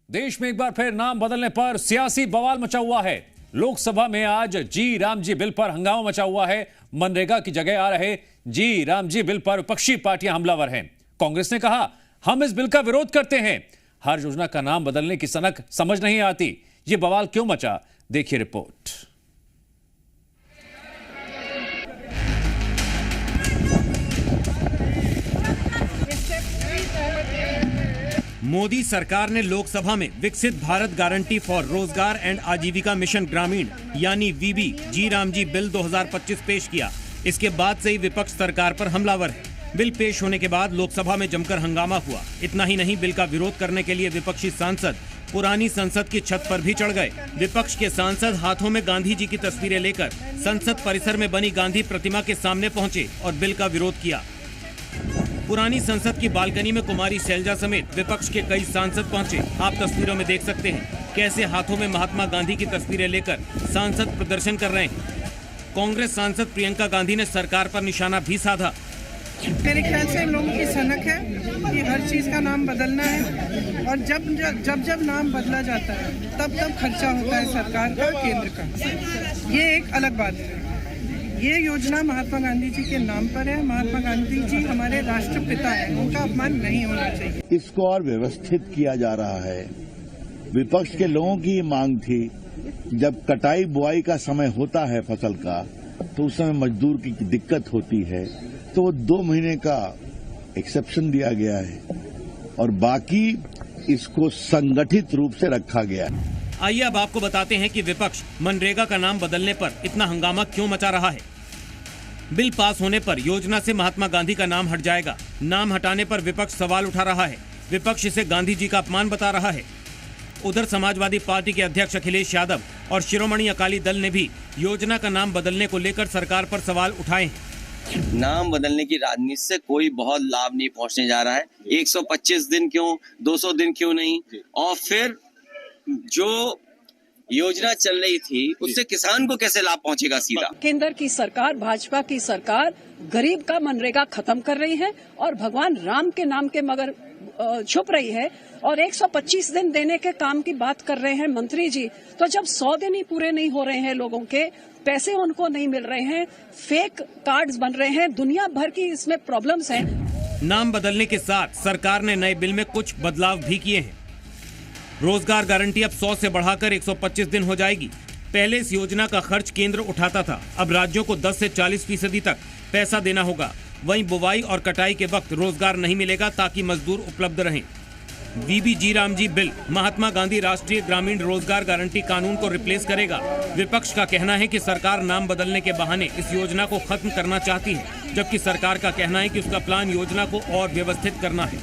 देश में एक बार फिर नाम बदलने पर सियासी बवाल मचा हुआ है। लोकसभा में आज जी राम जी बिल पर हंगामा मचा हुआ है। मनरेगा की जगह आ रहे जी राम जी बिल पर विपक्षी पार्टियां हमलावर हैं। कांग्रेस ने कहा, हम इस बिल का विरोध करते हैं। हर योजना का नाम बदलने की सनक समझ नहीं आती। ये बवाल क्यों मचा, देखिए रिपोर्ट। मोदी सरकार ने लोकसभा में विकसित भारत गारंटी फॉर रोजगार एंड आजीविका मिशन ग्रामीण यानी वीबी जी राम जी बिल 2025 पेश किया। इसके बाद से ही विपक्ष सरकार पर हमलावर है। बिल पेश होने के बाद लोकसभा में जमकर हंगामा हुआ। इतना ही नहीं, बिल का विरोध करने के लिए विपक्षी सांसद पुरानी संसद की छत पर भी चढ़ गए। विपक्ष के सांसद हाथों में गांधी जी की तस्वीरें लेकर संसद परिसर में बनी गांधी प्रतिमा के सामने पहुंचे और बिल का विरोध किया। पुरानी संसद की बालकनी में कुमारी शैलजा समेत विपक्ष के कई सांसद पहुंचे। आप तस्वीरों में देख सकते हैं कैसे हाथों में महात्मा गांधी की तस्वीरें लेकर सांसद प्रदर्शन कर रहे हैं। कांग्रेस सांसद प्रियंका गांधी ने सरकार पर निशाना भी साधा। मेरे ख्याल से इन लोगों की सनक है कि हर चीज का नाम बदलना है और जब नाम बदला जाता है तब खर्चा होता है सरकार का, केंद्र का। ये एक अलग बात है। ये योजना महात्मा गांधी जी के नाम पर है। महात्मा गांधी जी हमारे राष्ट्रपिता हैं, उनका अपमान नहीं होना चाहिए। इसको और व्यवस्थित किया जा रहा है। विपक्ष के लोगों की मांग थी, जब कटाई बुआई का समय होता है फसल का, तो उस समय मजदूर की दिक्कत होती है, तो वो 2 महीने का एक्सेप्शन दिया गया है और बाकी इसको संगठित रूप से रखा गया है। आइए अब आपको बताते हैं कि विपक्ष मनरेगा का नाम बदलने पर इतना हंगामा क्यों मचा रहा है। बिल पास होने पर योजना से महात्मा गांधी का नाम हट जाएगा। नाम हटाने पर विपक्ष सवाल उठा रहा है। विपक्ष इसे गांधी जी का अपमान बता रहा है। उधर समाजवादी पार्टी के अध्यक्ष अखिलेश यादव और शिरोमणि अकाली दल ने भी योजना का नाम बदलने को लेकर सरकार पर सवाल उठाए हैं। नाम बदलने की राजनीति से कोई बहुत लाभ नहीं पहुंचने जा रहा है। 125 दिन क्यों, 200 दिन क्यों नहीं, और फिर जो योजना चल रही थी उससे किसान को कैसे लाभ पहुंचेगा सीधा। केंद्र की सरकार, भाजपा की सरकार गरीब का मनरेगा खत्म कर रही है और भगवान राम के नाम के मगर छुप रही है और 125 दिन देने के काम की बात कर रहे हैं मंत्री जी। तो जब 100 दिन ही पूरे नहीं हो रहे हैं, लोगों के पैसे उनको नहीं मिल रहे हैं, फेक कार्ड्स बन रहे हैं, दुनिया भर की इसमें प्रॉब्लम्स हैं। नाम बदलने के साथ सरकार ने नए बिल में कुछ बदलाव भी किए हैं। रोजगार गारंटी अब 100 से बढ़ाकर 125 दिन हो जाएगी। पहले इस योजना का खर्च केंद्र उठाता था, अब राज्यों को 10 से 40% तक पैसा देना होगा। वहीं बुवाई और कटाई के वक्त रोजगार नहीं मिलेगा ताकि मजदूर उपलब्ध रहें। वीबी जी राम जी बिल महात्मा गांधी राष्ट्रीय ग्रामीण रोजगार गारंटी कानून को रिप्लेस करेगा। विपक्ष का कहना है कि सरकार नाम बदलने के बहाने इस योजना को खत्म करना चाहती है, जबकि सरकार का कहना है कि उसका प्लान योजना को और व्यवस्थित करना है।